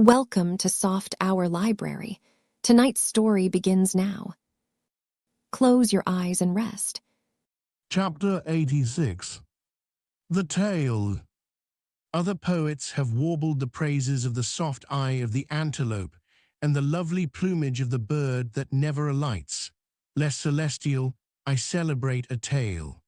Welcome to Soft Hour Library. Tonight's story begins now. Close your eyes and rest. Chapter 86. The Tale. Other poets have warbled the praises of the soft eye of the antelope and the lovely plumage of the bird that never alights. Less celestial, I celebrate a tale.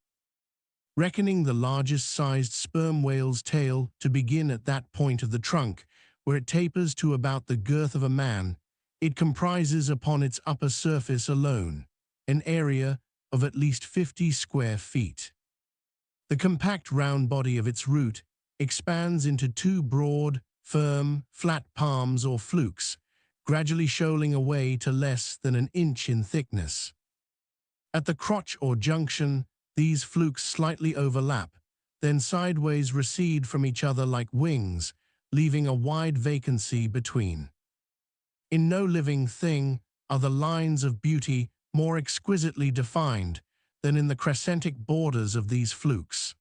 Reckoning the largest-sized sperm whale's tail to begin at that point of the trunk, where it tapers to about the girth of a man, it comprises upon its upper surface alone an area of at least 50 square feet. The compact round body of its root expands into two broad, firm, flat palms or flukes, gradually shoaling away to less than an inch in thickness. At the crotch or junction, these flukes slightly overlap, then sideways recede from each other like wings, leaving a wide vacancy between. In no living thing are the lines of beauty more exquisitely defined than in the crescentic borders of these flukes.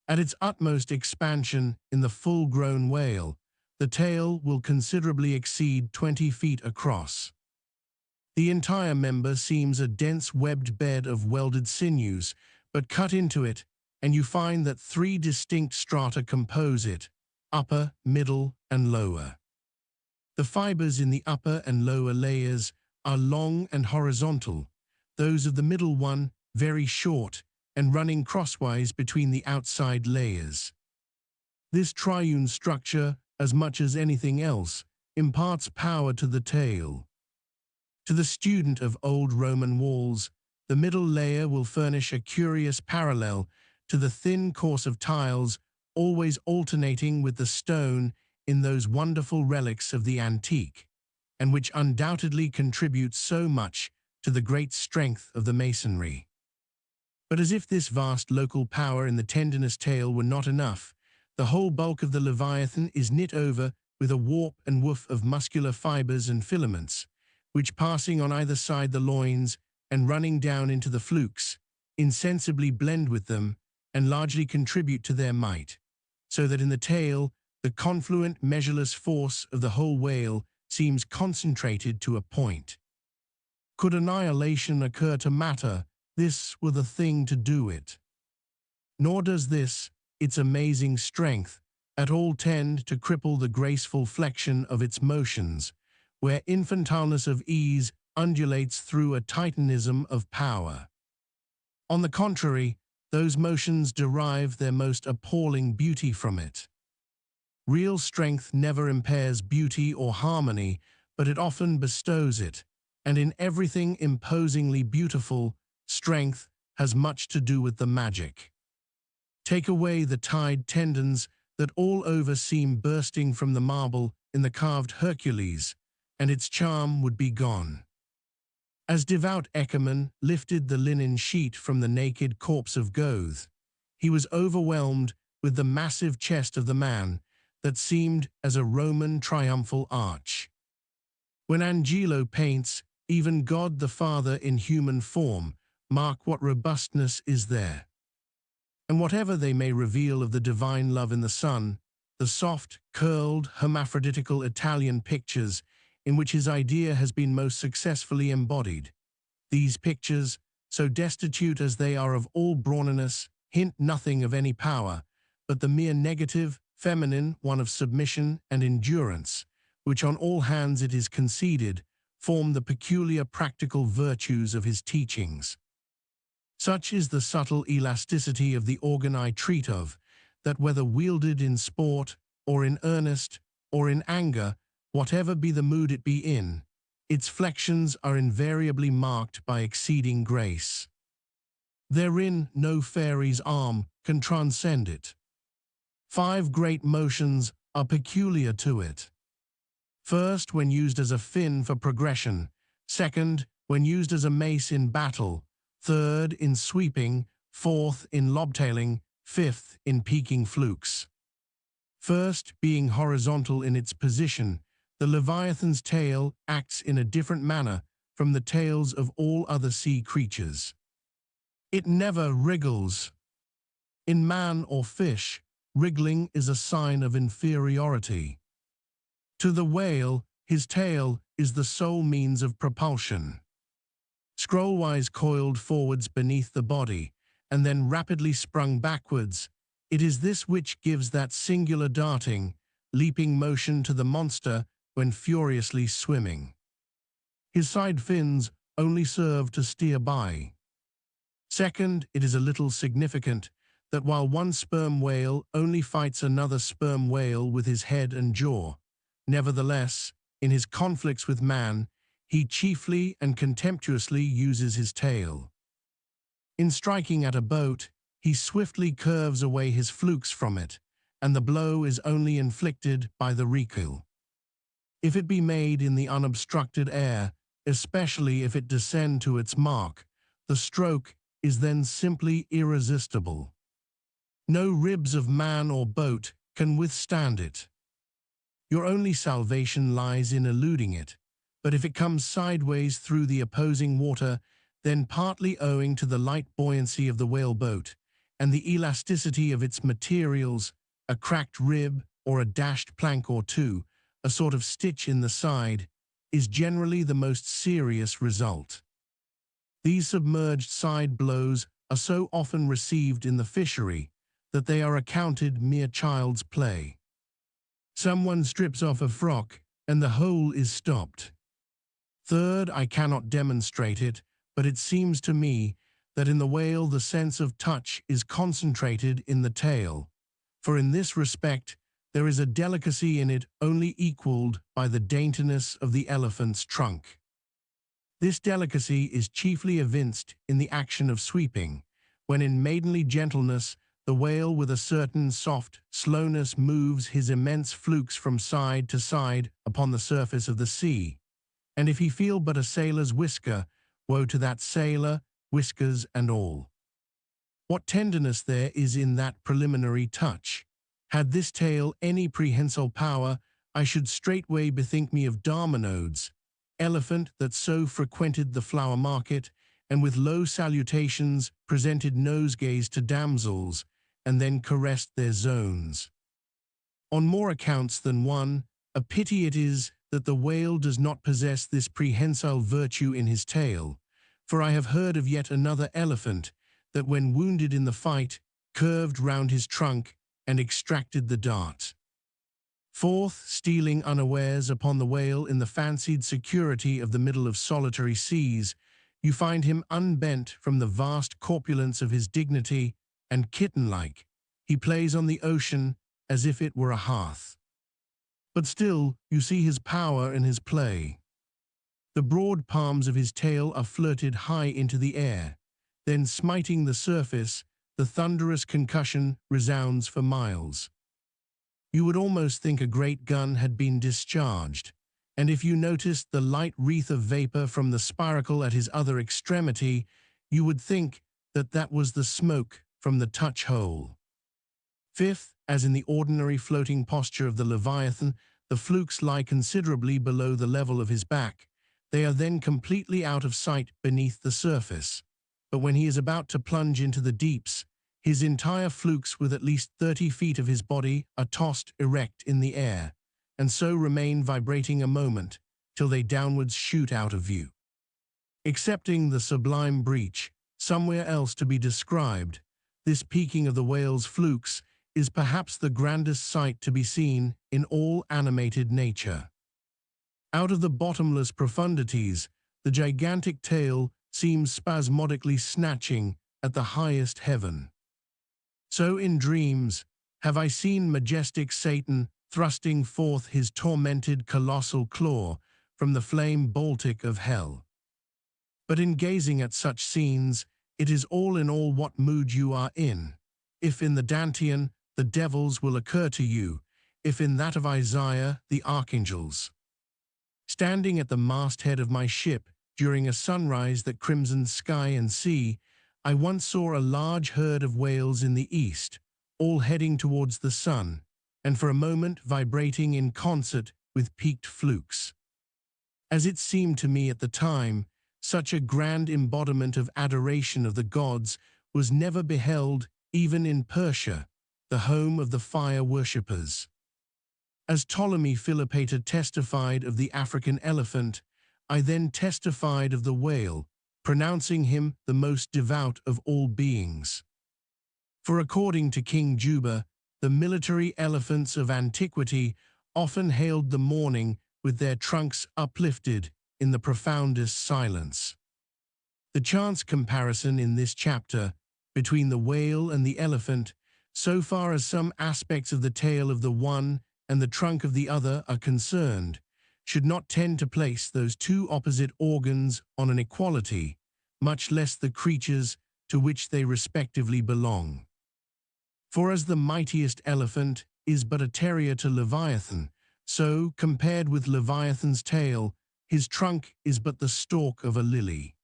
At its utmost expansion in the full-grown whale, the tail will considerably exceed 20 feet across. The entire member seems a dense webbed bed of welded sinews, but cut into it, and you find that three distinct strata compose it: upper, middle, and lower. The fibers in the upper and lower layers are long and horizontal, those of the middle one very short and running crosswise between the outside layers. This triune structure, as much as anything else, imparts power to the tale. To the student of old Roman walls, the middle layer will furnish a curious parallel to the thin course of tiles always alternating with the stone in those wonderful relics of the antique, and which undoubtedly contributes so much to the great strength of the masonry. But as if this vast local power in the tendinous tail were not enough, the whole bulk of the Leviathan is knit over with a warp and woof of muscular fibers and filaments, which, passing on either side the loins and running down into the flukes, insensibly blend with them and largely contribute to their might, so that in the tail the confluent, measureless force of the whole whale seems concentrated to a point. Could annihilation occur to matter, this were the thing to do it. Nor does this, its amazing strength, at all tend to cripple the graceful flexion of its motions, where infantileness of ease undulates through a titanism of power. On the contrary, those motions derive their most appalling beauty from it. Real strength never impairs beauty or harmony, but it often bestows it, and in everything imposingly beautiful, strength has much to do with the magic. Take away the tied tendons that all over seem bursting from the marble in the carved Hercules, and its charm would be gone. As devout Eckermann lifted the linen sheet from the naked corpse of Goethe, he was overwhelmed with the massive chest of the man that seemed as a Roman triumphal arch. When Angelo paints, even God the Father in human form, mark what robustness is there. And whatever they may reveal of the divine love in the Son, the soft, curled, hermaphroditical Italian pictures in which his idea has been most successfully embodied. These pictures, so destitute as they are of all brawniness, hint nothing of any power, but the mere negative, feminine one of submission and endurance, which on all hands it is conceded, form the peculiar practical virtues of his teachings. Such is the subtle elasticity of the organ I treat of, that whether wielded in sport, or in earnest, or in anger, whatever be the mood it be in, its flexions are invariably marked by exceeding grace. Therein no fairy's arm can transcend it. 5 great motions are peculiar to it. First, when used as a fin for progression. Second, when used as a mace in battle. Third, in sweeping. Fourth, in lobtailing. Fifth, in peaking flukes. First, being horizontal in its position, the Leviathan's tail acts in a different manner from the tails of all other sea creatures. It never wriggles. In man or fish, wriggling is a sign of inferiority. To the whale, his tail is the sole means of propulsion. Scrollwise coiled forwards beneath the body, and then rapidly sprung backwards, it is this which gives that singular darting, leaping motion to the monster when furiously swimming. His side fins only serve to steer by. Second, it is a little significant that while one sperm whale only fights another sperm whale with his head and jaw, nevertheless, in his conflicts with man, he chiefly and contemptuously uses his tail. In striking at a boat, he swiftly curves away his flukes from it, and the blow is only inflicted by the recoil. If it be made in the unobstructed air, especially if it descend to its mark, the stroke is then simply irresistible. No ribs of man or boat can withstand it. Your only salvation lies in eluding it, but if it comes sideways through the opposing water, then partly owing to the light buoyancy of the whaleboat and the elasticity of its materials, a cracked rib or a dashed plank or two, a sort of stitch in the side, is generally the most serious result. These submerged side blows are so often received in the fishery that they are accounted mere child's play. Someone strips off a frock and the hole is stopped. Third, I cannot demonstrate it, but it seems to me that in the whale the sense of touch is concentrated in the tail, for in this respect there is a delicacy in it only equalled by the daintiness of the elephant's trunk. This delicacy is chiefly evinced in the action of sweeping, when in maidenly gentleness the whale with a certain soft slowness moves his immense flukes from side to side upon the surface of the sea, and if he feel but a sailor's whisker, woe to that sailor, whiskers and all. What tenderness there is in that preliminary touch! Had this tale any prehensile power, I should straightway bethink me of Darmanodes, elephant that so frequented the flower market, and with low salutations presented nosegays to damsels, and then caressed their zones. On more accounts than one, a pity it is that the whale does not possess this prehensile virtue in his tail, for I have heard of yet another elephant that when wounded in the fight, curved round his trunk and extracted the dart. Fourth, stealing unawares upon the whale in the fancied security of the middle of solitary seas, you find him unbent from the vast corpulence of his dignity, and kitten-like, he plays on the ocean as if it were a hearth. But still you see his power in his play. The broad palms of his tail are flirted high into the air, then smiting the surface, the thunderous concussion resounds for miles. You would almost think a great gun had been discharged, and if you noticed the light wreath of vapor from the spiracle at his other extremity, you would think that that was the smoke from the touch-hole. Fifth, as in the ordinary floating posture of the Leviathan, the flukes lie considerably below the level of his back. They are then completely out of sight beneath the surface. But when he is about to plunge into the deeps, his entire flukes with at least 30 feet of his body are tossed erect in the air, and so remain vibrating a moment, till they downwards shoot out of view. Excepting the sublime breach, somewhere else to be described, this peaking of the whale's flukes is perhaps the grandest sight to be seen in all animated nature. Out of the bottomless profundities, the gigantic tail seems spasmodically snatching at the highest heaven. So in dreams have I seen majestic Satan thrusting forth his tormented colossal claw from the flame Baltic of hell. But in gazing at such scenes, it is all in all what mood you are in. If in the Dantean, the devils will occur to you, if in that of Isaiah, the archangels. Standing at the masthead of my ship during a sunrise that crimsoned sky and sea, I once saw a large herd of whales in the east, all heading towards the sun, and for a moment vibrating in concert with peaked flukes. As it seemed to me at the time, such a grand embodiment of adoration of the gods was never beheld even in Persia, the home of the fire worshippers. As Ptolemy Philopator testified of the African elephant, I then testified of the whale, pronouncing him the most devout of all beings. For according to King Juba, the military elephants of antiquity often hailed the morning with their trunks uplifted in the profoundest silence. The chance comparison in this chapter between the whale and the elephant, so far as some aspects of the tail of the one and the trunk of the other are concerned, should not tend to place those two opposite organs on an equality, much less the creatures to which they respectively belong. For as the mightiest elephant is but a terrier to Leviathan, so, compared with Leviathan's tail, his trunk is but the stalk of a lily.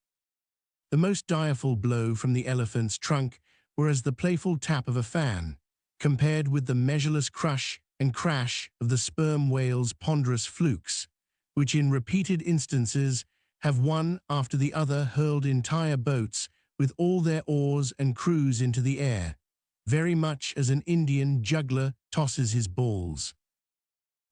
The most direful blow from the elephant's trunk were as the playful tap of a fan, compared with the measureless crush and crash of the sperm whale's ponderous flukes, which in repeated instances have one after the other hurled entire boats with all their oars and crews into the air, very much as an Indian juggler tosses his balls.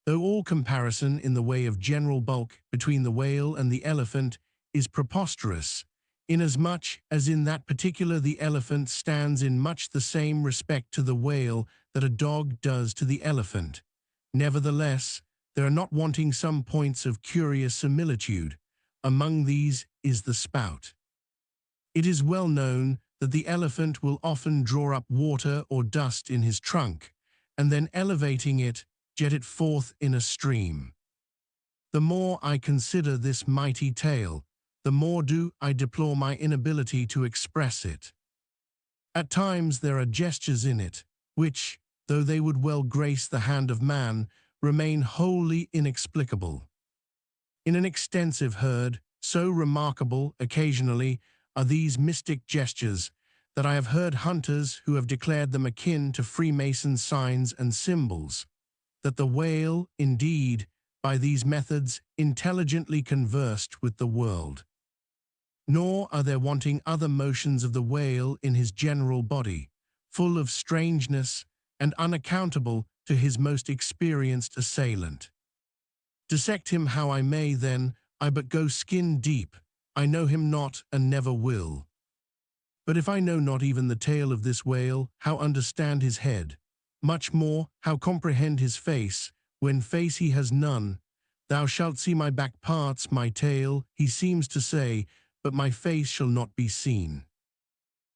Though all comparison in the way of general bulk between the whale and the elephant is preposterous, inasmuch as in that particular the elephant stands in much the same respect to the whale that a dog does to the elephant, nevertheless, there are not wanting some points of curious similitude. Among these is the spout. It is well known that the elephant will often draw up water or dust in his trunk, and then elevating it, jet it forth in a stream. The more I consider this mighty tale, the more do I deplore my inability to express it. At times there are gestures in it, which, though they would well grace the hand of man, remain wholly inexplicable. In an extensive herd, so remarkable occasionally are these mystic gestures, that I have heard hunters who have declared them akin to Freemason signs and symbols, that the whale, indeed, by these methods intelligently conversed with the world. Nor are there wanting other motions of the whale in his general body, full of strangeness and unaccountable to his most experienced assailant. Dissect him how I may, then, I but go skin deep, I know him not and never will. But if I know not even the tail of this whale, how understand his head? Much more, how comprehend his face, when face he has none? Thou shalt see my back parts, my tail, he seems to say, but my face shall not be seen.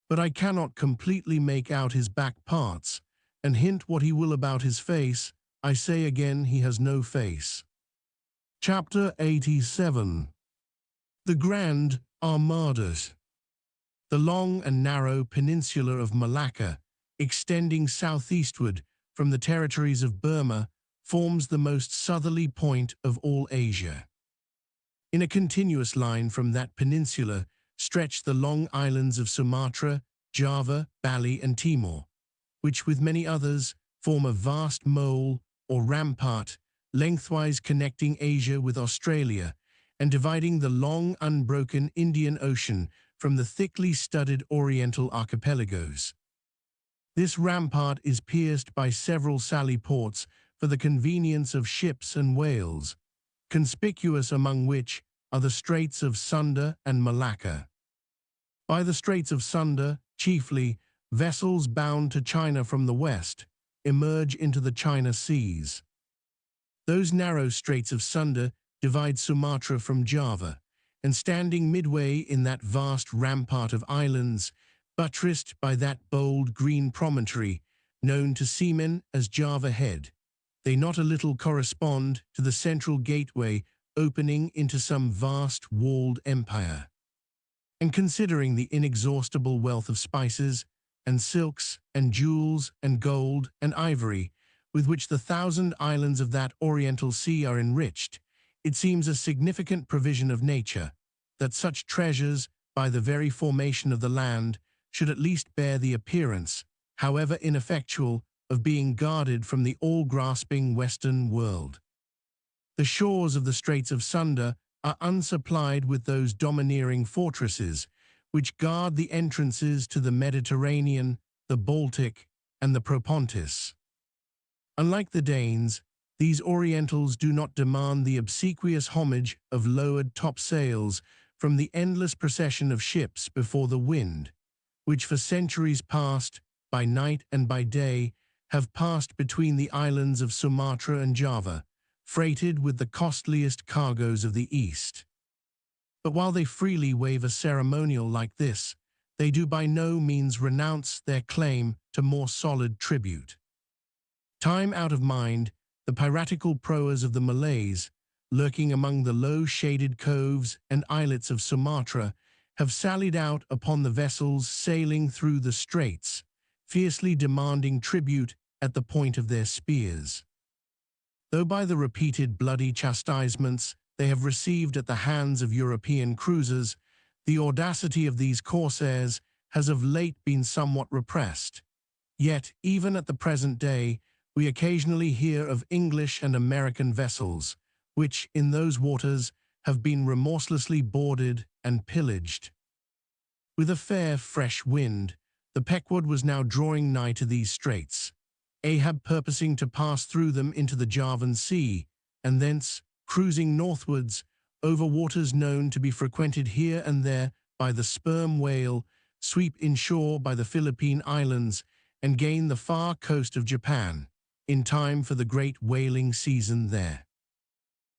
But I cannot completely make out his back parts, and hint what he will about his face, I say again he has no face. Chapter 87. The Grand Armadas. The long and narrow peninsula of Malacca, extending southeastward from the territories of Burma, forms the most southerly point of all Asia. In a continuous line from that peninsula stretch the long islands of Sumatra, Java, Bali, and Timor, which with many others form a vast mole or rampart lengthwise connecting Asia with Australia and dividing the long unbroken Indian Ocean from the thickly studded Oriental archipelagos. This rampart is pierced by several sally ports for the convenience of ships and whales, conspicuous among which are the Straits of Sunda and Malacca. By the Straits of Sunda, chiefly, vessels bound to China from the west emerge into the China Seas. Those narrow Straits of Sunda divide Sumatra from Java, and standing midway in that vast rampart of islands, buttressed by that bold green promontory, known to seamen as Java Head, they not a little correspond to the central gateway opening into some vast walled empire. And considering the inexhaustible wealth of spices, and silks, and jewels, and gold, and ivory, with which the 1,000 islands of that Oriental Sea are enriched, it seems a significant provision of nature, that such treasures, by the very formation of the land, should at least bear the appearance, however ineffectual, of being guarded from the all-grasping Western world. The shores of the Straits of Sunda are unsupplied with those domineering fortresses, which guard the entrances to the Mediterranean, the Baltic, and the Propontis. Unlike the Danes, These Orientals do not demand the obsequious homage of lowered topsails from the endless procession of ships before the wind, which for centuries past, by night and by day, have passed between the islands of Sumatra and Java, freighted with the costliest cargoes of the East. But while they freely waive a ceremonial like this, they do by no means renounce their claim to more solid tribute. Time out of mind, the piratical proas of the Malays, lurking among the low-shaded coves and islets of Sumatra, have sallied out upon the vessels sailing through the straits, fiercely demanding tribute at the point of their spears. Though by the repeated bloody chastisements they have received at the hands of European cruisers, the audacity of these corsairs has of late been somewhat repressed. Yet, even at the present day, we occasionally hear of English and American vessels, which, in those waters, have been remorselessly boarded and pillaged. With a fair, fresh wind, the Pequod was now drawing nigh to these straits, Ahab purposing to pass through them into the Javan Sea, and thence, cruising northwards, over waters known to be frequented here and there by the sperm whale, sweep inshore by the Philippine Islands, and gain the far coast of Japan, in time for the great whaling season there.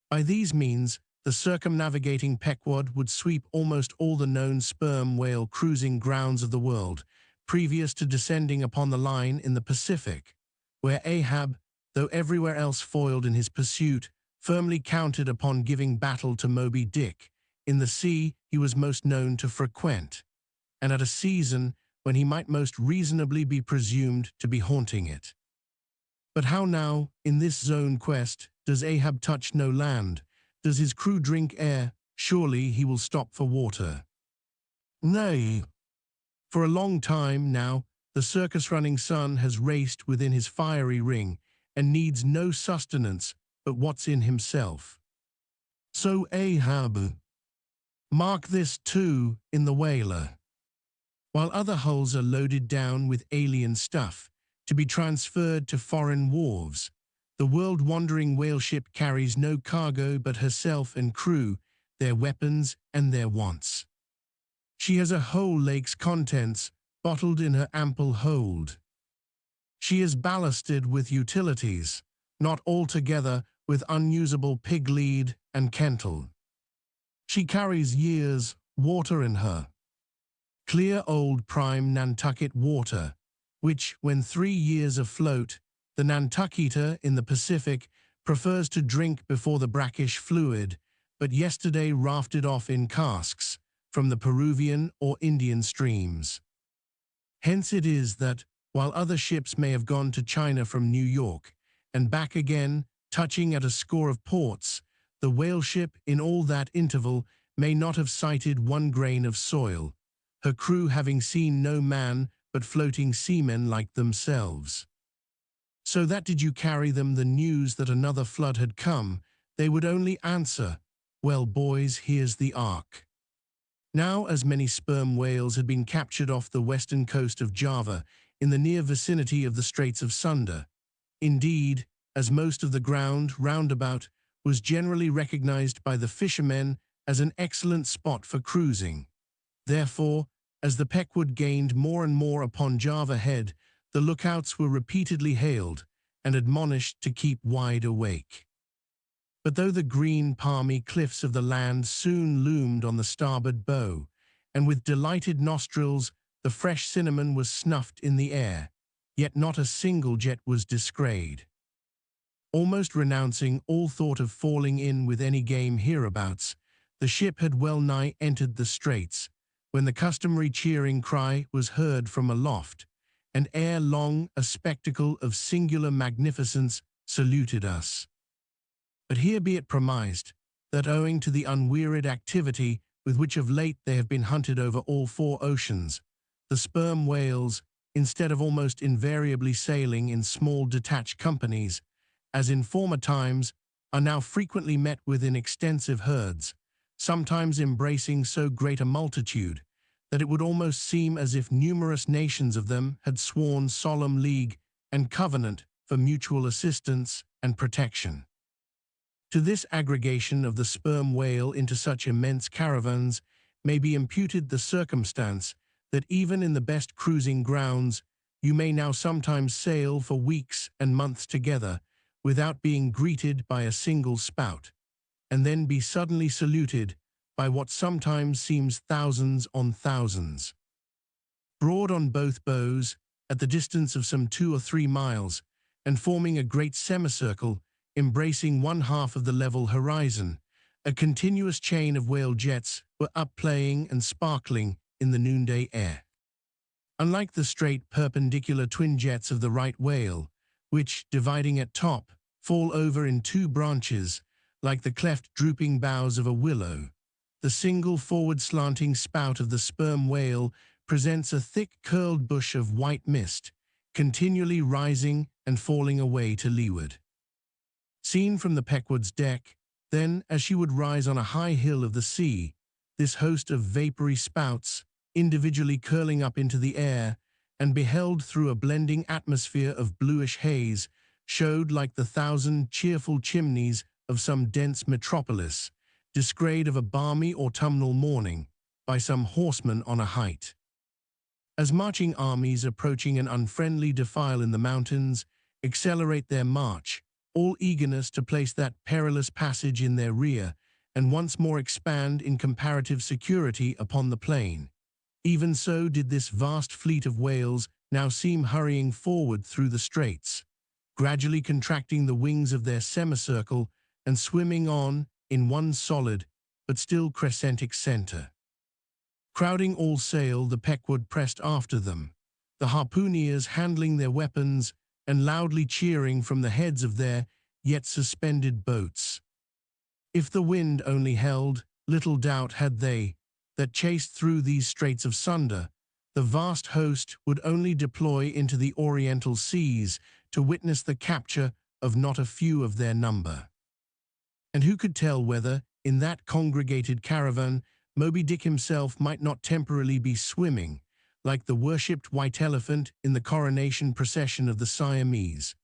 By these means, the circumnavigating Pequod would sweep almost all the known sperm whale cruising grounds of the world, previous to descending upon the line in the Pacific, where Ahab, though everywhere else foiled in his pursuit, firmly counted upon giving battle to Moby-Dick, in the sea he was most known to frequent, and at a season when he might most reasonably be presumed to be haunting it. But how now, in this zone quest, does Ahab touch no land? Does his crew drink air? Surely he will stop for water. Nay. For a long time now, the circus-running sun has raced within his fiery ring, and needs no sustenance but what's in himself. So Ahab. Mark this too in the whaler. While other hulls are loaded down with alien stuff, to be transferred to foreign wharves, the world-wandering whaleship carries no cargo but herself and crew, their weapons and their wants. She has a whole lake's contents bottled in her ample hold. She is ballasted with utilities, not altogether with unusable pig lead and kental. She carries years' water in her. Clear old prime Nantucket water, which, when 3 years afloat, the Nantucketer in the Pacific prefers to drink before the brackish fluid, but yesterday rafted off in casks from the Peruvian or Indian streams. Hence it is that, while other ships may have gone to China from New York, and back again, touching at a score of ports, the whaleship in all that interval may not have sighted one grain of soil, her crew having seen no man but floating seamen like themselves. So that did you carry them the news that another flood had come, they would only answer, "Well, boys, here's the ark." Now as many sperm whales had been captured off the western coast of Java, in the near vicinity of the Straits of Sunda. Indeed, as most of the ground roundabout was generally recognized by the fishermen as an excellent spot for cruising. Therefore, as the Pequod gained more and more upon Java Head, the lookouts were repeatedly hailed and admonished to keep wide awake. But though the green palmy cliffs of the land soon loomed on the starboard bow, and with delighted nostrils the fresh cinnamon was snuffed in the air, yet not a single jet was descried. Almost renouncing all thought of falling in with any game hereabouts, the ship had well nigh entered the straits, when the customary cheering cry was heard from aloft, and ere long a spectacle of singular magnificence saluted us. But here be it premised, that owing to the unwearied activity with which of late they have been hunted over all 4 oceans, the sperm whales, instead of almost invariably sailing in small detached companies, as in former times, are now frequently met with in extensive herds, sometimes embracing so great a multitude, that it would almost seem as if numerous nations of them had sworn solemn league and covenant for mutual assistance and protection. To this aggregation of the sperm whale into such immense caravans may be imputed the circumstance that even in the best cruising grounds, you may now sometimes sail for weeks and months together without being greeted by a single spout, and then be suddenly saluted by what sometimes seems thousands on thousands. Broad on both bows, at the distance of some 2 or 3 miles, and forming a great semicircle, embracing one half of the level horizon, a continuous chain of whale jets were up playing and sparkling in the noonday air. Unlike the straight perpendicular twin jets of the right whale, which, dividing at top, fall over in 2 branches, like the cleft drooping boughs of a willow, the single forward slanting spout of the sperm whale presents a thick curled bush of white mist, continually rising and falling away to leeward. Seen from the Pequod's deck, then, as she would rise on a high hill of the sea, this host of vapory spouts, individually curling up into the air, and beheld through a blending atmosphere of bluish haze, showed like the 1,000 cheerful chimneys of some dense metropolis, disgrayed of a balmy autumnal morning by some horseman on a height. As marching armies approaching an unfriendly defile in the mountains accelerate their march, all eagerness to place that perilous passage in their rear, and once more expand in comparative security upon the plain, even so did this vast fleet of whales now seem hurrying forward through the straits, gradually contracting the wings of their semicircle and swimming on in one solid but still crescentic center. Crowding all sail, the Pequod pressed after them, the harpooneers handling their weapons and loudly cheering from the heads of their yet suspended boats. If the wind only held, little doubt had they that chased through these straits of sunder, the vast host would only deploy into the oriental seas to witness the capture of not a few of their number. And who could tell whether, in that congregated caravan, Moby-Dick himself might not temporarily be swimming, like the worshipped white elephant in the coronation procession of the Siamese.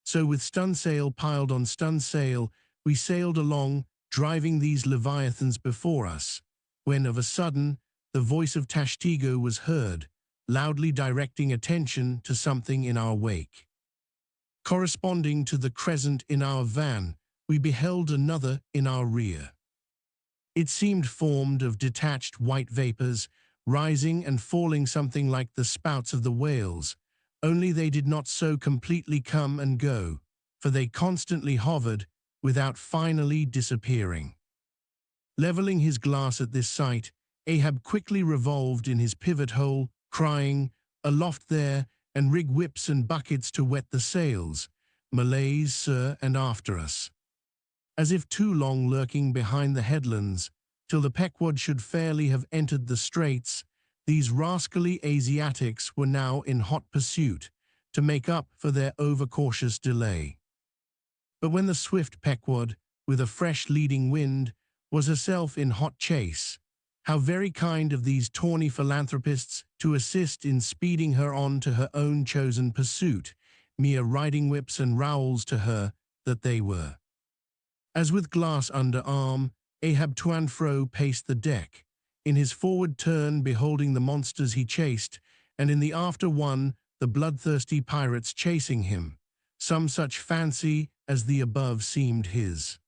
So with stunsail piled on stunsail, we sailed along, driving these leviathans before us, when of a sudden the voice of Tashtigo was heard, loudly directing attention to something in our wake. Corresponding to the crescent in our van, we beheld another in our rear. It seemed formed of detached white vapors, rising and falling something like the spouts of the whales, only they did not so completely come and go, for they constantly hovered without finally disappearing. Leveling his glass at this sight, Ahab quickly revolved in his pivot hole, crying, "Aloft there, and rig whips and buckets to wet the sails. Malays, sir, and after us." As if too long lurking behind the headlands, till the Pequod should fairly have entered the straits, these rascally Asiatics were now in hot pursuit, to make up for their overcautious delay. But when the swift Pequod, with a fresh leading wind, was herself in hot chase, how very kind of these tawny philanthropists to assist in speeding her on to her own chosen pursuit, mere riding whips and rowels to her that they were. As with glass under arm, Ahab to and fro paced the deck, in his forward turn beholding the monsters he chased, and in the after one the bloodthirsty pirates chasing him, some such fancy as the above seemed his.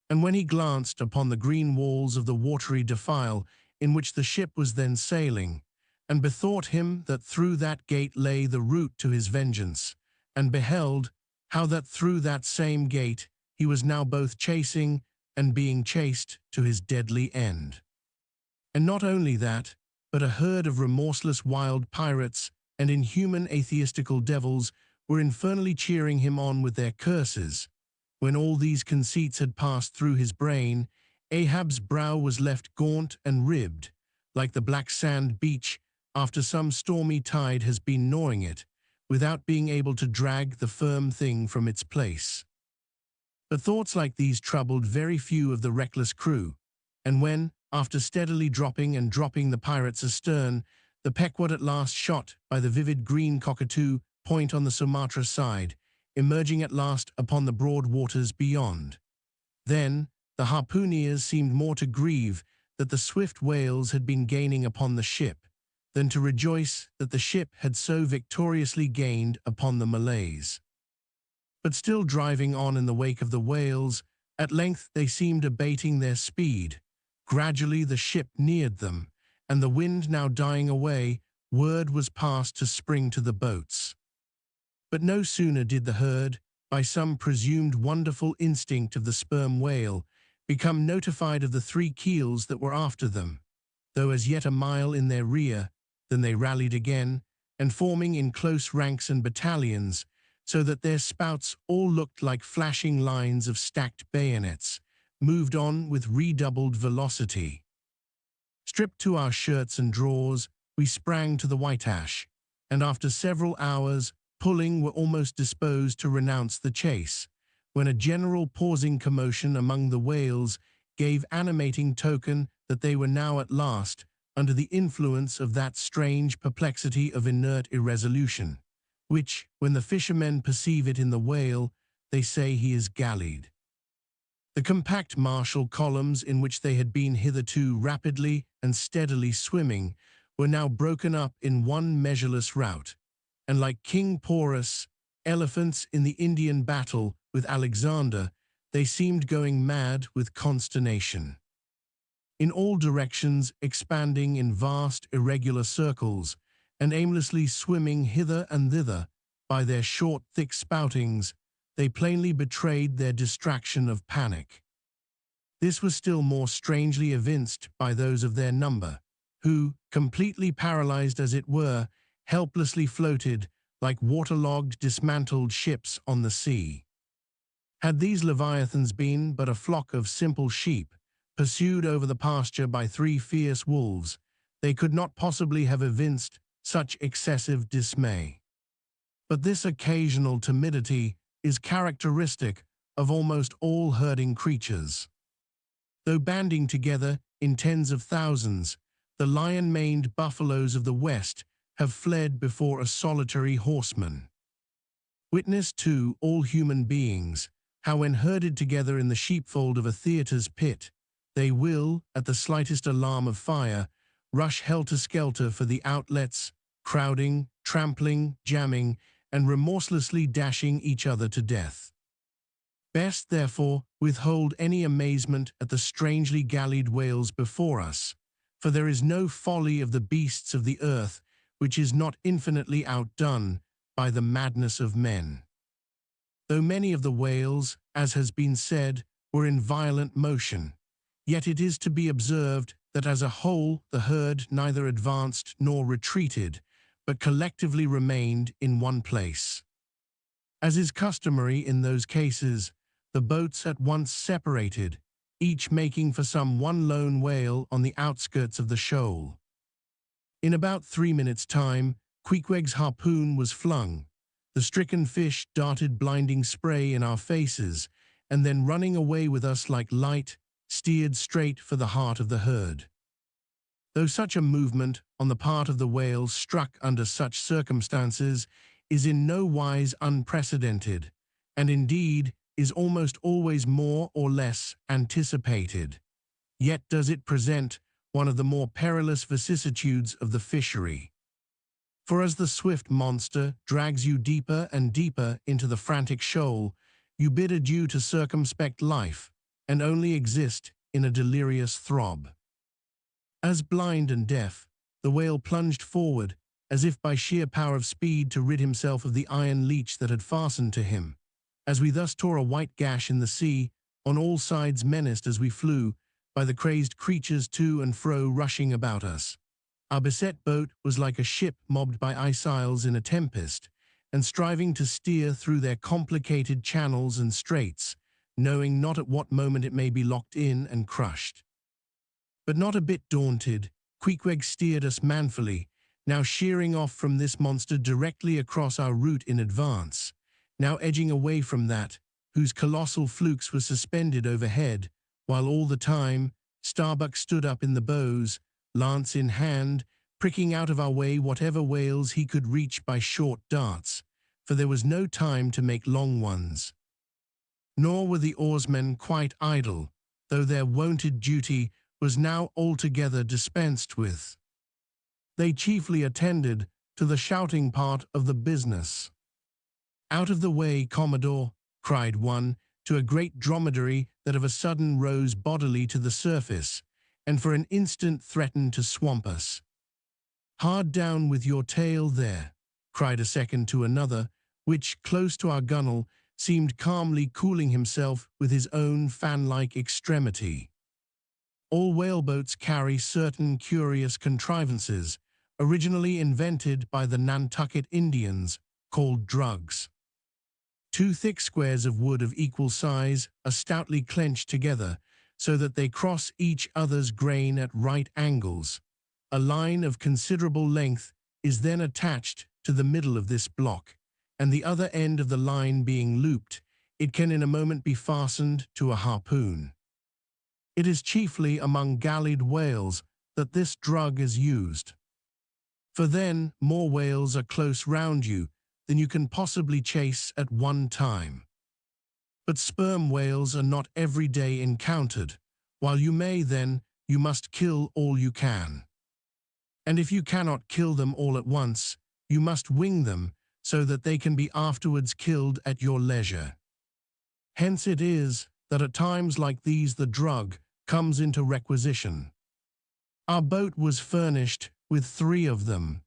And when he glanced upon the green walls of the watery defile in which the ship was then sailing, and bethought him that through that gate lay the route to his vengeance, and beheld how that through that same gate he was now both chasing and being chased to his deadly end. And not only that, but a herd of remorseless wild pirates and inhuman atheistical devils were infernally cheering him on with their curses. When all these conceits had passed through his brain, Ahab's brow was left gaunt and ribbed, like the black sand beach after some stormy tide has been gnawing it, without being able to drag the firm thing from its place. But thoughts like these troubled very few of the reckless crew, and when, after steadily dropping and dropping the pirates astern, the Pequod at last shot by the vivid green cockatoo point on the Sumatra side, emerging at last upon the broad waters beyond. Then the harpooneers seemed more to grieve that the swift whales had been gaining upon the ship, than to rejoice that the ship had so victoriously gained upon the Malays. But still driving on in the wake of the whales, at length they seemed abating their speed. Gradually the ship neared them, and the wind now dying away, word was passed to spring to the boats. But no sooner did the herd, by some presumed wonderful instinct of the sperm whale, become notified of the 3 keels that were after them, though as yet a mile in their rear, than they rallied again, and forming in close ranks and battalions, so that their spouts all looked like flashing lines of stacked bayonets, moved on with redoubled velocity. Stripped to our shirts and drawers, we sprang to the white-ash, and after several hours, pulling, were almost disposed to renounce the chase, when a general pausing commotion among the whales gave animating token that they were now at last under the influence of that strange perplexity of inert irresolution, which, when the fishermen perceive it in the whale, they say he is gallied. The compact martial columns in which they had been hitherto rapidly and steadily swimming were now broken up in one measureless rout, and like King Porus, elephants in the Indian battle with Alexander, they seemed going mad with consternation. In all directions, expanding in vast irregular circles, and aimlessly swimming hither and thither by their short, thick spoutings, they plainly betrayed their distraction of panic. This was still more strangely evinced by those of their number, who, completely paralyzed as it were, helplessly floated like waterlogged, dismantled ships on the sea. Had these leviathans been but a flock of simple sheep, pursued over the pasture by 3 fierce wolves, they could not possibly have evinced such excessive dismay. But this occasional timidity is characteristic of almost all herding creatures. Though banding together in tens of thousands, the lion-maned buffaloes of the West have fled before a solitary horseman. Witness, too, all human beings, how when herded together in the sheepfold of a theatre's pit, they will, at the slightest alarm of fire, rush helter-skelter for the outlets, crowding, trampling, jamming, and remorselessly dashing each other to death. Best, therefore, withhold any amazement at the strangely gallied whales before us, for there is no folly of the beasts of the earth which is not infinitely outdone by the madness of men. Though many of the whales, as has been said, were in violent motion, yet it is to be observed that as a whole the herd neither advanced nor retreated, but collectively remained in one place. As is customary in those cases, the boats at once separated, each making for some one lone whale on the outskirts of the shoal. In about 3 minutes' time, Queequeg's harpoon was flung. The stricken fish darted blinding spray in our faces, and then running away with us like light, steered straight for the heart of the herd. Though such a movement on the part of the whale struck under such circumstances is in no wise unprecedented, and indeed is almost always more or less anticipated, yet does it present one of the more perilous vicissitudes of the fishery. For as the swift monster drags you deeper and deeper into the frantic shoal, you bid adieu to circumspect life, and only exist in a delirious throb. As blind and deaf, the whale plunged forward, as if by sheer power of speed to rid himself of the iron leech that had fastened to him. As we thus tore a white gash in the sea, on all sides menaced as we flew, by the crazed creatures to and fro rushing about us. Our beset boat was like a ship mobbed by ice isles in a tempest, and striving to steer through their complicated channels and straits, knowing not at what moment it may be locked in and crushed. But not a bit daunted, Queequeg steered us manfully, now sheering off from this monster directly across our route in advance, now edging away from that, whose colossal flukes were suspended overhead, while all the time Starbuck stood up in the bows, lance in hand, pricking out of our way whatever whales he could reach by short darts, for there was no time to make long ones. Nor were the oarsmen quite idle, though their wonted duty was now altogether dispensed with. They chiefly attended to the shouting part of the business. "Out of the way, Commodore," cried one to a great dromedary that of a sudden rose bodily to the surface, and for an instant threatened to swamp us. "Hard down with your tail there," cried a second to another, which, close to our gunwale, seemed calmly cooling himself with his own fan-like extremity. All whaleboats carry certain curious contrivances, originally invented by the Nantucket Indians, called drugs. Two thick squares of wood of equal size are stoutly clenched together so that they cross each other's grain at right angles. A line of considerable length is then attached to the middle of this block, and the other end of the line being looped, it can in a moment be fastened to a harpoon. It is chiefly among gallied whales that this drug is used. For then more whales are close round you than you can possibly chase at one time. But sperm whales are not every day encountered. While you may, then, you must kill all you can. And if you cannot kill them all at once, you must wing them so that they can be afterwards killed at your leisure. Hence it is that at times like these the drug comes into requisition. Our boat was furnished with 3 of them.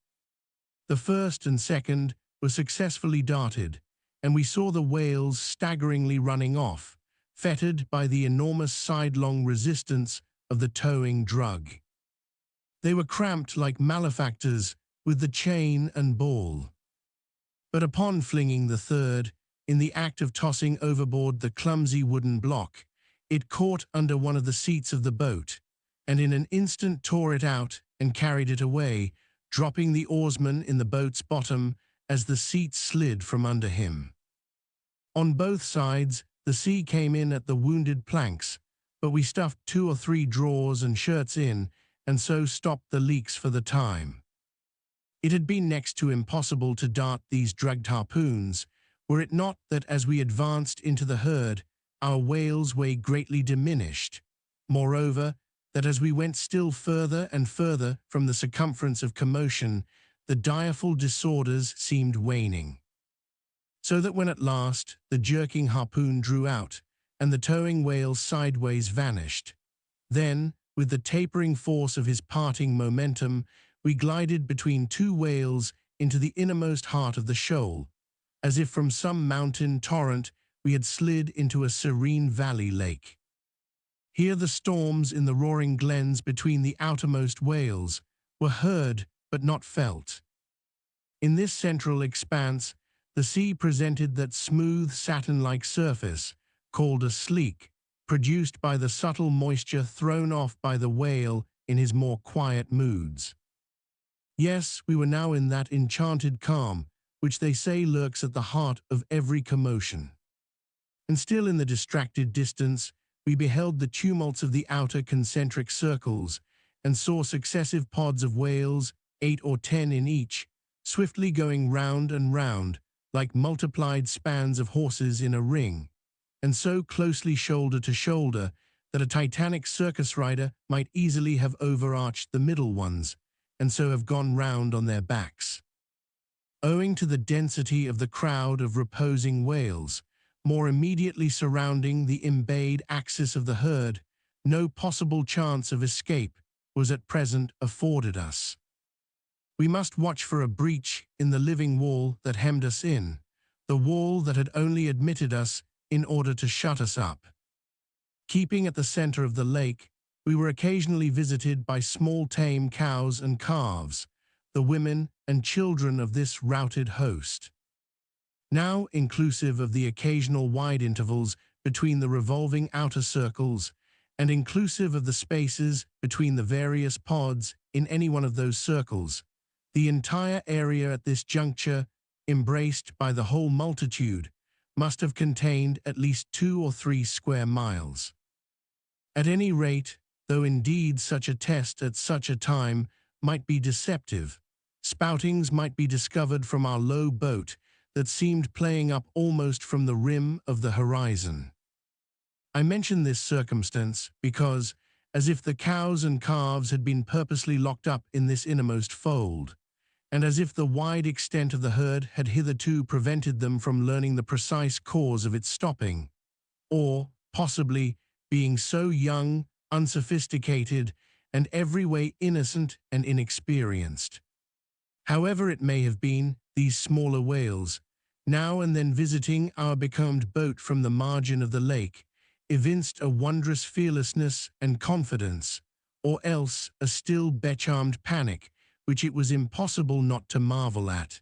The first and second were successfully darted, and we saw the whales staggeringly running off, fettered by the enormous sidelong resistance of the towing drug. They were cramped like malefactors with the chain and ball. But upon flinging the third, in the act of tossing overboard the clumsy wooden block, it caught under one of the seats of the boat, and in an instant tore it out and carried it away, dropping the oarsman in the boat's bottom as the seat slid from under him. On both sides, the sea came in at the wounded planks, but we stuffed 2 or 3 drawers and shirts in, and so stopped the leaks for the time. It had been next to impossible to dart these drugged harpoons, were it not that as we advanced into the herd, our whale's way greatly diminished. Moreover, that as we went still further and further from the circumference of commotion, the direful disorders seemed waning. So that when at last the jerking harpoon drew out, and the towing whale sideways vanished, then, with the tapering force of his parting momentum, we glided between 2 whales into the innermost heart of the shoal, as if from some mountain torrent we had slid into a serene valley lake. Here the storms in the roaring glens between the outermost whales were heard but not felt. In this central expanse, the sea presented that smooth satin-like surface, called a sleek, produced by the subtle moisture thrown off by the whale in his more quiet moods. Yes, we were now in that enchanted calm which they say lurks at the heart of every commotion. And still in the distracted distance, we beheld the tumults of the outer concentric circles, and saw successive pods of whales, 8 or 10 in each, swiftly going round and round, like multiplied spans of horses in a ring, and so closely shoulder to shoulder that a titanic circus rider might easily have overarched the middle ones, and so have gone round on their backs. Owing to the density of the crowd of reposing whales, more immediately surrounding the embayed axis of the herd, no possible chance of escape was at present afforded us. We must watch for a breach in the living wall that hemmed us in, the wall that had only admitted us in order to shut us up. Keeping at the center of the lake, we were occasionally visited by small tame cows and calves, the women and children of this routed host. Now inclusive of the occasional wide intervals between the revolving outer circles, and inclusive of the spaces between the various pods in any one of those circles, the entire area at this juncture, embraced by the whole multitude, must have contained at least 2 or 3 square miles. At any rate, though indeed such a test at such a time might be deceptive, spoutings might be discovered from our low boat that seemed playing up almost from the rim of the horizon. I mention this circumstance because, as if the cows and calves had been purposely locked up in this innermost fold, and as if the wide extent of the herd had hitherto prevented them from learning the precise cause of its stopping, or, possibly, being so young, unsophisticated, and every way innocent and inexperienced. However it may have been, these smaller whales, now and then visiting our becalmed boat from the margin of the lake, evinced a wondrous fearlessness and confidence, or else a still becharmed panic, which it was impossible not to marvel at.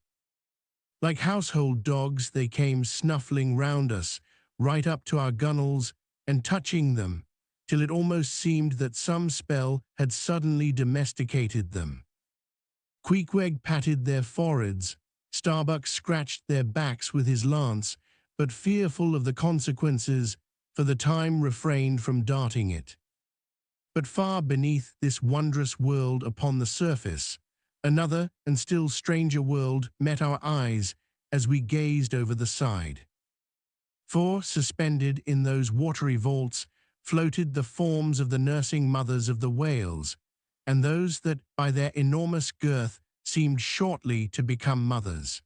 Like household dogs, they came snuffling round us, right up to our gunwales, and touching them, till it almost seemed that some spell had suddenly domesticated them. Queequeg patted their foreheads, Starbuck scratched their backs with his lance, but fearful of the consequences, for the time refrained from darting it. But far beneath this wondrous world upon the surface, another and still stranger world met our eyes as we gazed over the side. For, suspended in those watery vaults, floated the forms of the nursing mothers of the whales, and those that, by their enormous girth, seemed shortly to become mothers.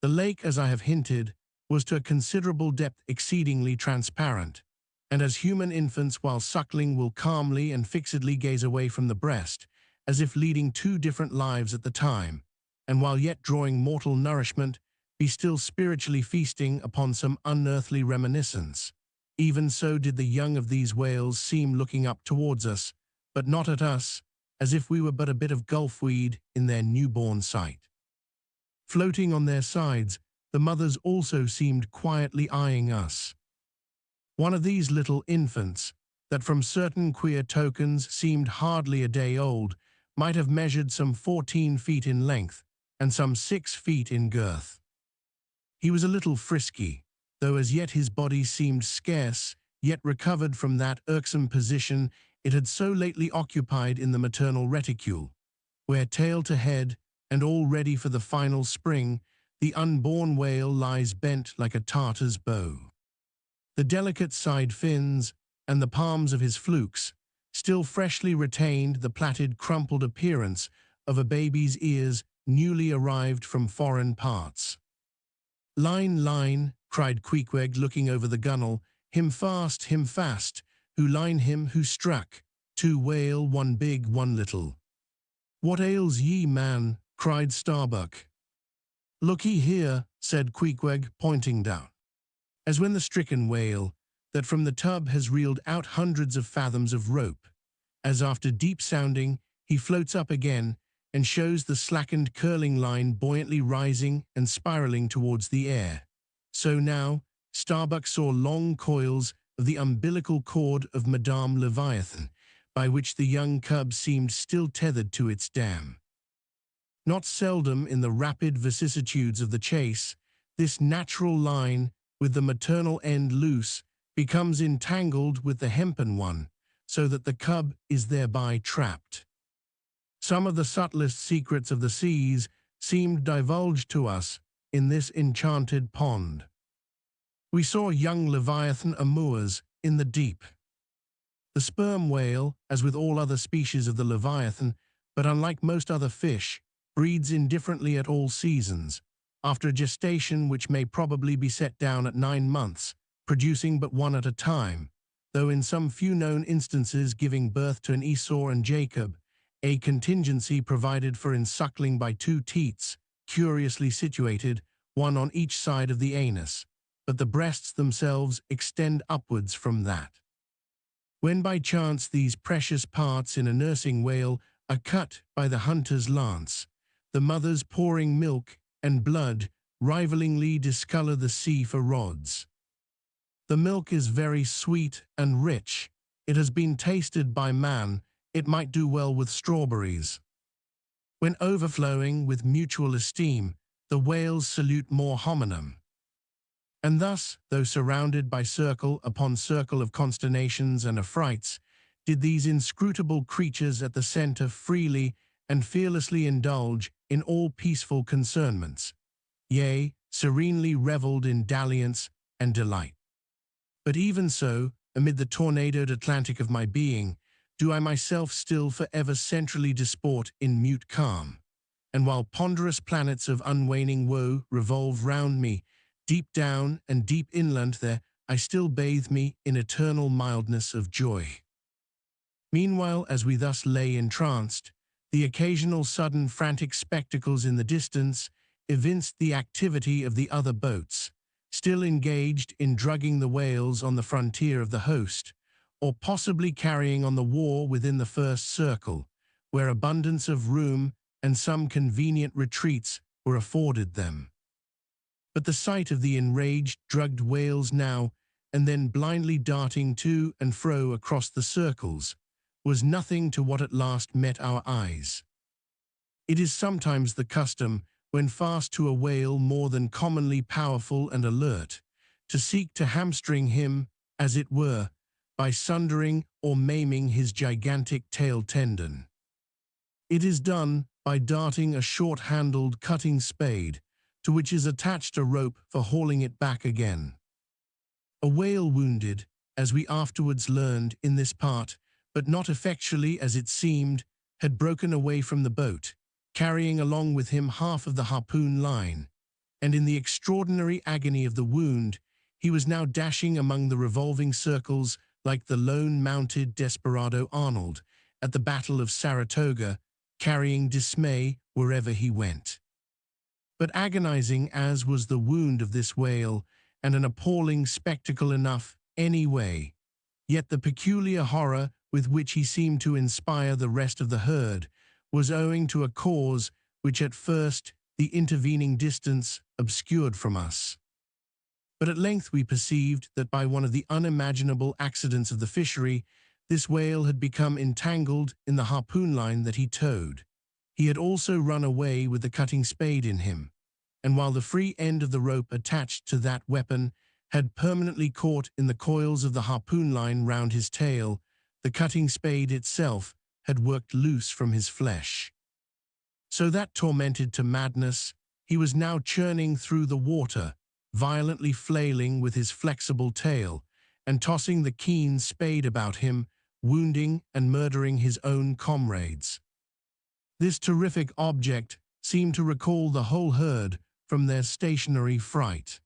The lake, as I have hinted, was to a considerable depth exceedingly transparent, and as human infants while suckling will calmly and fixedly gaze away from the breast, as if leading two different lives at the time, and while yet drawing mortal nourishment, be still spiritually feasting upon some unearthly reminiscence, even so did the young of these whales seem looking up towards us, but not at us, as if we were but a bit of gulfweed in their newborn sight. Floating on their sides, the mothers also seemed quietly eyeing us. One of these little infants, that from certain queer tokens seemed hardly a day old, might have measured some 14 feet in length and some 6 feet in girth. He was a little frisky, though as yet his body seemed scarce, yet recovered from that irksome position it had so lately occupied in the maternal reticule, where tail to head, and all ready for the final spring, the unborn whale lies bent like a Tartar's bow. The delicate side fins, and the palms of his flukes, still freshly retained the plaited crumpled appearance of a baby's ears newly arrived from foreign parts. "Line, line," cried Queequeg, looking over the gunwale, him fast, who line him, who struck, two whale, one big, one little." "What ails ye, man?" cried Starbuck. "Look'ee here," said Queequeg, pointing down. As when the stricken whale, that from the tub has reeled out hundreds of fathoms of rope, as after deep sounding he floats up again and shows the slackened curling line buoyantly rising and spiraling towards the air, so now Starbuck saw long coils of the umbilical cord of Madame Leviathan, by which the young cub seemed still tethered to its dam. Not seldom in the rapid vicissitudes of the chase, this natural line, with the maternal end loose, becomes entangled with the hempen one, so that the cub is thereby trapped. Some of the subtlest secrets of the seas seemed divulged to us in this enchanted pond. We saw young Leviathan amours in the deep. The sperm whale, as with all other species of the Leviathan, but unlike most other fish, breeds indifferently at all seasons, after a gestation which may probably be set down at 9 months, producing but one at a time, though in some few known instances giving birth to an Esau and Jacob, a contingency provided for in suckling by 2 teats, curiously situated, one on each side of the anus, but the breasts themselves extend upwards from that. When by chance these precious parts in a nursing whale are cut by the hunter's lance, the mothers pouring milk and blood rivalingly discolor the sea for rods. The milk is very sweet and rich. It has been tasted by man. It might do well with strawberries. When overflowing with mutual esteem, the whales salute more hominum. And thus, though surrounded by circle upon circle of consternations and affrights, did these inscrutable creatures at the center freely and fearlessly indulge in all peaceful concernments. Yea, serenely revelled in dalliance and delight. But even so, amid the tornadoed Atlantic of my being, do I myself still forever centrally disport in mute calm. And while ponderous planets of unwaning woe revolve round me, deep down and deep inland there, I still bathe me in eternal mildness of joy. Meanwhile, as we thus lay entranced, the occasional sudden frantic spectacles in the distance evinced the activity of the other boats, still engaged in drugging the whales on the frontier of the host, or possibly carrying on the war within the first circle, where abundance of room and some convenient retreats were afforded them. But the sight of the enraged, drugged whales now and then blindly darting to and fro across the circles was nothing to what at last met our eyes. It is sometimes the custom, when fast to a whale more than commonly powerful and alert, to seek to hamstring him, as it were, by sundering or maiming his gigantic tail tendon. It is done by darting a short-handled cutting spade, to which is attached a rope for hauling it back again. A whale wounded, as we afterwards learned in this part, but not effectually as it seemed, had broken away from the boat, carrying along with him half of the harpoon line, and in the extraordinary agony of the wound, he was now dashing among the revolving circles like the lone mounted desperado Arnold at the Battle of Saratoga, carrying dismay wherever he went. But agonizing as was the wound of this whale, and an appalling spectacle enough anyway, yet the peculiar horror with which he seemed to inspire the rest of the herd was owing to a cause which at first the intervening distance obscured from us. But at length we perceived that by one of the unimaginable accidents of the fishery, this whale had become entangled in the harpoon line that he towed. He had also run away with the cutting spade in him, and while the free end of the rope attached to that weapon had permanently caught in the coils of the harpoon line round his tail, the cutting spade itself had worked loose from his flesh. So that, tormented to madness, he was now churning through the water, violently flailing with his flexible tail, and tossing the keen spade about him, wounding and murdering his own comrades. This terrific object seemed to recall the whole herd from their stationary fright.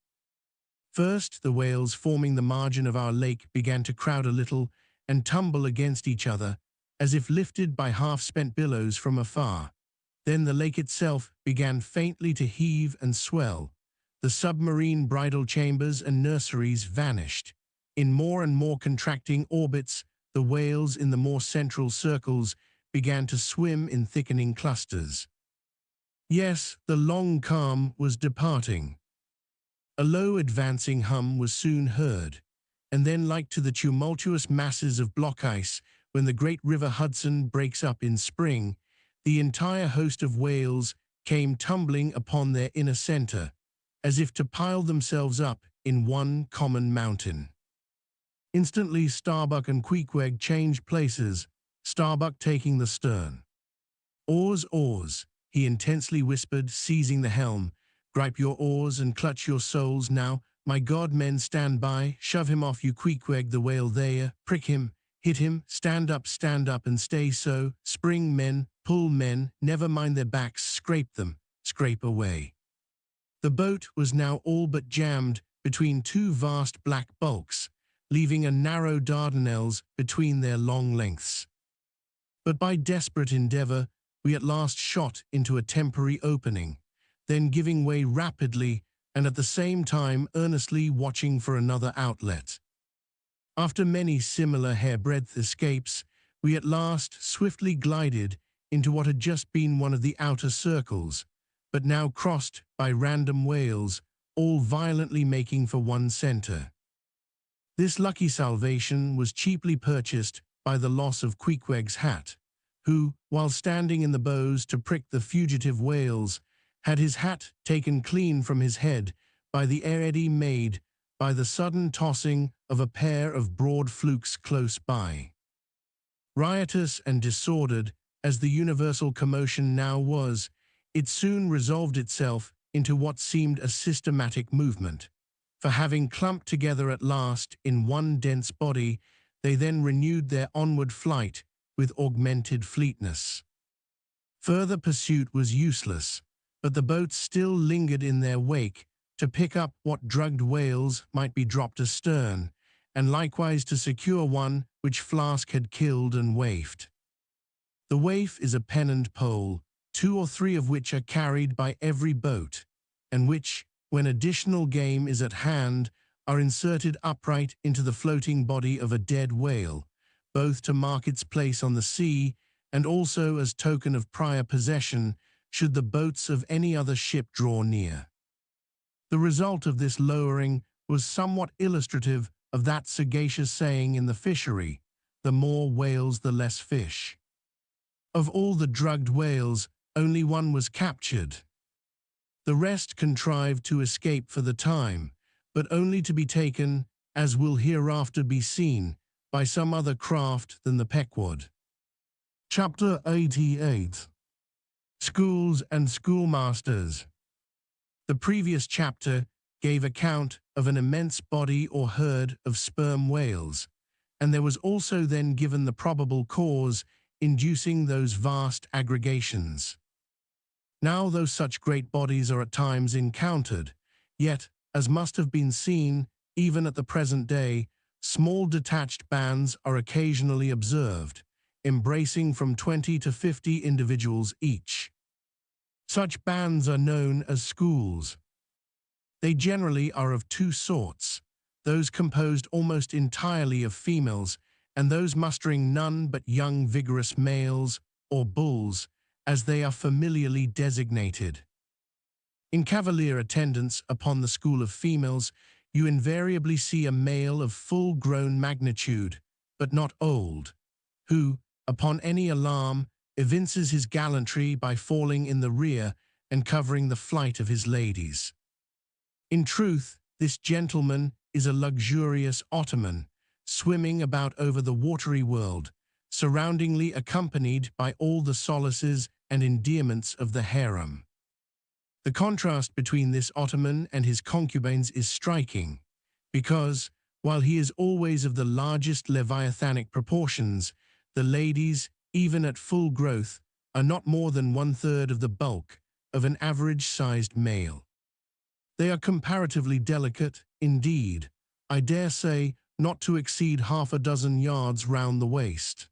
First, the whales forming the margin of our lake began to crowd a little and tumble against each other, as if lifted by half-spent billows from afar. Then the lake itself began faintly to heave and swell. The submarine bridal chambers and nurseries vanished. In more and more contracting orbits, the whales in the more central circles began to swim in thickening clusters. Yes, the long calm was departing. A low advancing hum was soon heard, and then, like to the tumultuous masses of block ice when the great river Hudson breaks up in spring, the entire host of whales came tumbling upon their inner center, as if to pile themselves up in one common mountain. Instantly Starbuck and Queequeg changed places, Starbuck taking the stern. "Oars, oars," he intensely whispered, seizing the helm. "Gripe your oars and clutch your souls now. My God, men, stand by. Shove him off, you Queequeg the whale there. Prick him, hit him, stand up and stay so. Spring, men, pull, men, never mind their backs, scrape them, scrape away." The boat was now all but jammed between two vast black bulks, leaving a narrow Dardanelles between their long lengths. But by desperate endeavor, we at last shot into a temporary opening, then giving way rapidly and at the same time earnestly watching for another outlet. After many similar hairbreadth escapes, we at last swiftly glided into what had just been one of the outer circles, but now crossed by random whales, all violently making for one center. This lucky salvation was cheaply purchased by the loss of Queequeg's hat, who, while standing in the bows to prick the fugitive whales, had his hat taken clean from his head by the eddy made by the sudden tossing of a pair of broad flukes close by. Riotous and disordered as the universal commotion now was, it soon resolved itself into what seemed a systematic movement. For having clumped together at last in one dense body, they then renewed their onward flight with augmented fleetness. Further pursuit was useless, but the boats still lingered in their wake to pick up what drugged whales might be dropped astern, and likewise to secure one which Flask had killed and waifed. The waif is a pennant pole, 2 or 3 of which are carried by every boat, and which, when additional game is at hand, are inserted upright into the floating body of a dead whale, both to mark its place on the sea and also as token of prior possession should the boats of any other ship draw near. The result of this lowering was somewhat illustrative of that sagacious saying in the fishery, "The more whales, the less fish." Of all the drugged whales, only one was captured. The rest contrived to escape for the time, but only to be taken, as will hereafter be seen, by some other craft than the Pequod. Chapter 88. Schools and Schoolmasters. The previous chapter gave account of an immense body or herd of sperm whales, and there was also then given the probable cause inducing those vast aggregations. Now, though such great bodies are at times encountered, yet, as must have been seen, even at the present day, small detached bands are occasionally observed, embracing from 20 to 50 individuals each. Such bands are known as schools. They generally are of 2 sorts, those composed almost entirely of females, and those mustering none but young vigorous males, or bulls, as they are familiarly designated. In cavalier attendance upon the school of females, you invariably see a male of full-grown magnitude, but not old, who, upon any alarm, evinces his gallantry by falling in the rear and covering the flight of his ladies. In truth, this gentleman is a luxurious Ottoman, swimming about over the watery world, surroundingly accompanied by all the solaces and endearments of the harem. The contrast between this Ottoman and his concubines is striking, because, while he is always of the largest leviathanic proportions, the ladies, even at full growth, are not more than 1/3 of the bulk of an average-sized male. They are comparatively delicate, indeed, I dare say, not to exceed 6 yards round the waist.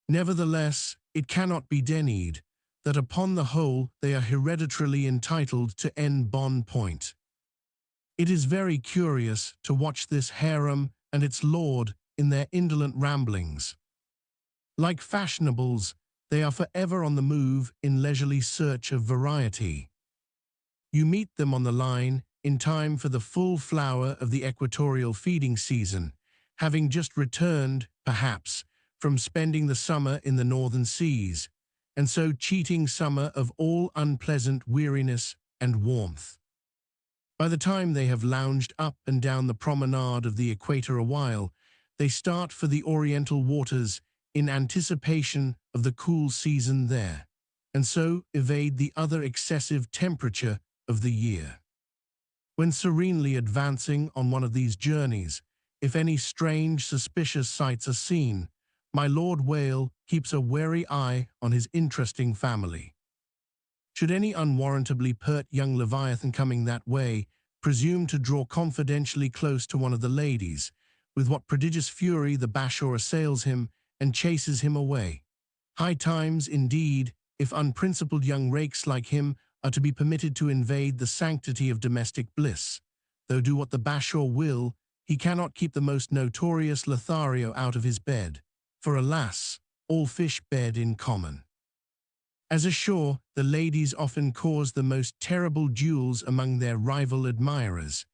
Nevertheless, it cannot be denied that upon the whole they are hereditarily entitled to en bon point. It is very curious to watch this harem and its lord in their indolent ramblings. Like fashionables, they are forever on the move in leisurely search of variety. You meet them on the line in time for the full flower of the equatorial feeding season, having just returned, perhaps, from spending the summer in the northern seas, and so cheating summer of all unpleasant weariness and warmth. By the time they have lounged up and down the promenade of the equator a while, they start for the oriental waters in anticipation of the cool season there, and so evade the other excessive temperature of the year. When serenely advancing on one of these journeys, if any strange, suspicious sights are seen, my Lord Whale keeps a wary eye on his interesting family. Should any unwarrantably pert young Leviathan coming that way presume to draw confidentially close to one of the ladies, with what prodigious fury the Bashor assails him and chases him away. High times, indeed, if unprincipled young rakes like him are to be permitted to invade the sanctity of domestic bliss. Though do what the Bashor will, he cannot keep the most notorious Lothario out of his bed, for alas, all fish bed in common. As ashore, the ladies often cause the most terrible duels among their rival admirers,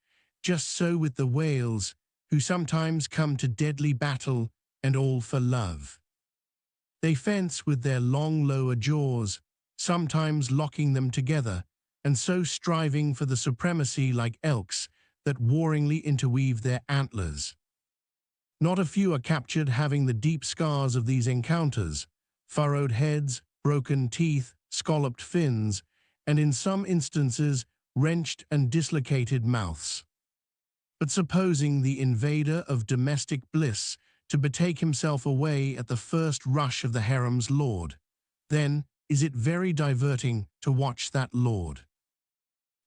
just so with the whales, who sometimes come to deadly battle, and all for love. They fence with their long lower jaws, sometimes locking them together, and so striving for the supremacy like elks that warringly interweave their antlers. Not a few are captured having the deep scars of these encounters, furrowed heads, broken teeth, scalloped fins, and in some instances wrenched and dislocated mouths. But supposing the invader of domestic bliss to betake himself away at the first rush of the harem's lord, then is it very diverting to watch that lord.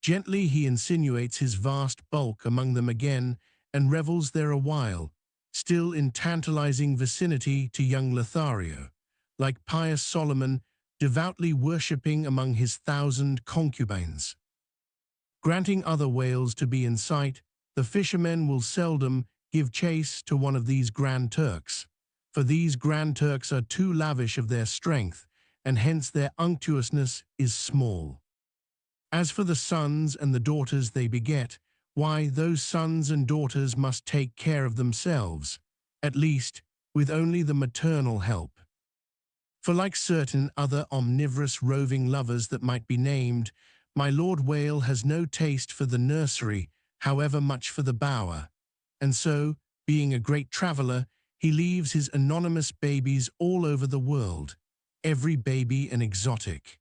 Gently he insinuates his vast bulk among them again and revels there a while, still in tantalizing vicinity to young Lothario, like pious Solomon devoutly worshipping among his 1,000 concubines. Granting other whales to be in sight, the fishermen will seldom give chase to one of these Grand Turks, for these Grand Turks are too lavish of their strength, and hence their unctuousness is small. As for the sons and the daughters they beget, why, those sons and daughters must take care of themselves, at least with only the maternal help. For like certain other omnivorous roving lovers that might be named, my Lord Whale has no taste for the nursery, however much for the bower, and so, being a great traveller, he leaves his anonymous babies all over the world, every baby an exotic.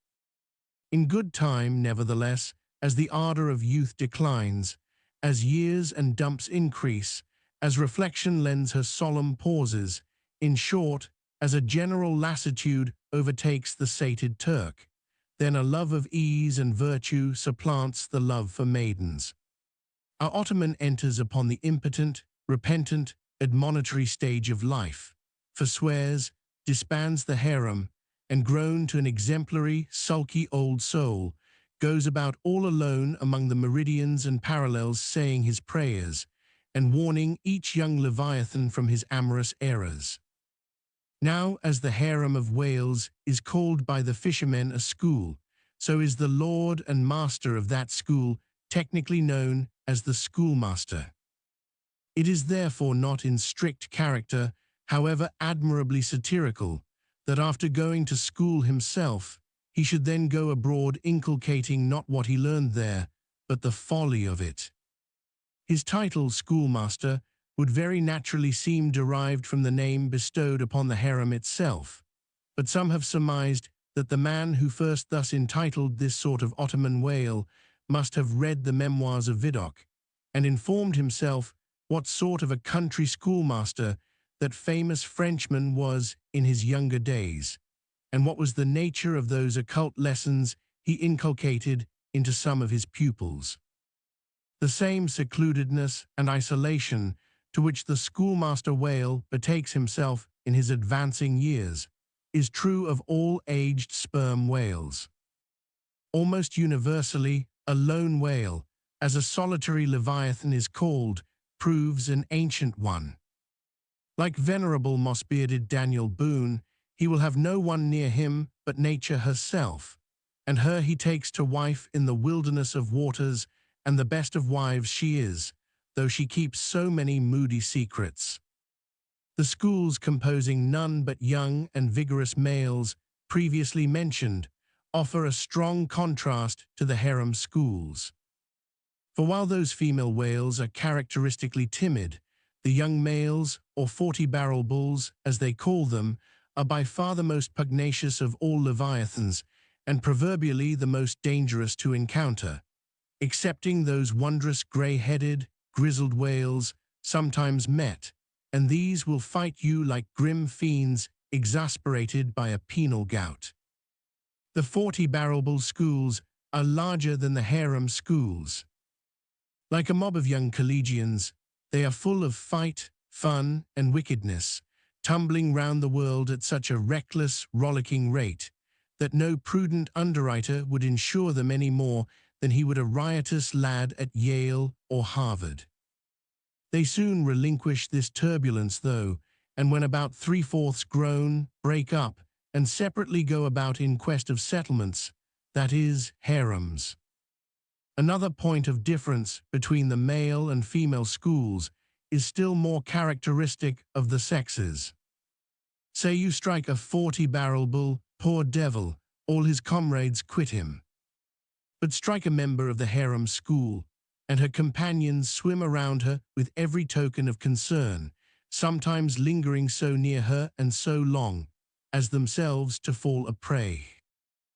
In good time, nevertheless, as the ardour of youth declines, as years and dumps increase, as reflection lends her solemn pauses, in short, as a general lassitude overtakes the sated Turk, then a love of ease and virtue supplants the love for maidens. Our Ottoman enters upon the impotent, repentant, admonitory stage of life, forswears, disbands the harem, and grown to an exemplary, sulky old soul, goes about all alone among the meridians and parallels saying his prayers, and warning each young Leviathan from his amorous errors. Now, as the harem of Wales is called by the fishermen a school, so is the lord and master of that school technically known as the schoolmaster. It is therefore not in strict character, however admirably satirical, that after going to school himself, he should then go abroad inculcating not what he learned there, but the folly of it. His title, schoolmaster, would very naturally seem derived from the name bestowed upon the harem itself, but some have surmised that the man who first thus entitled this sort of Ottoman whale must have read the memoirs of Vidocq, and informed himself what sort of a country schoolmaster that famous Frenchman was in his younger days, and what was the nature of those occult lessons he inculcated into some of his pupils. The same secludedness and isolation to which the schoolmaster whale betakes himself in his advancing years is true of all aged sperm whales. Almost universally, a lone whale, as a solitary leviathan is called, proves an ancient one. Like venerable moss-bearded Daniel Boone, he will have no one near him but nature herself, and her he takes to wife in the wilderness of waters, and the best of wives she is, though she keeps so many moody secrets. The schools composing none but young and vigorous males, previously mentioned, offer a strong contrast to the harem schools. For while those female whales are characteristically timid, the young males, or 40-barrel bulls, as they call them, are by far the most pugnacious of all leviathans, and proverbially the most dangerous to encounter, excepting those wondrous grey-headed, grizzled whales sometimes met, and these will fight you like grim fiends exasperated by a penal gout. The 40-barrel bull schools are larger than the harem schools. Like a mob of young collegians, they are full of fight, fun, and wickedness, tumbling round the world at such a reckless, rollicking rate that no prudent underwriter would insure them any more than he would a riotous lad at Yale or Harvard. They soon relinquish this turbulence, though, and when about 3/4 grown, break up, and separately go about in quest of settlements, that is, harems. Another point of difference between the male and female schools is still more characteristic of the sexes. Say you strike a 40-barrel bull, poor devil, all his comrades quit him. But strike a member of the harem school, and her companions swim around her with every token of concern, sometimes lingering so near her and so long, as themselves to fall a prey.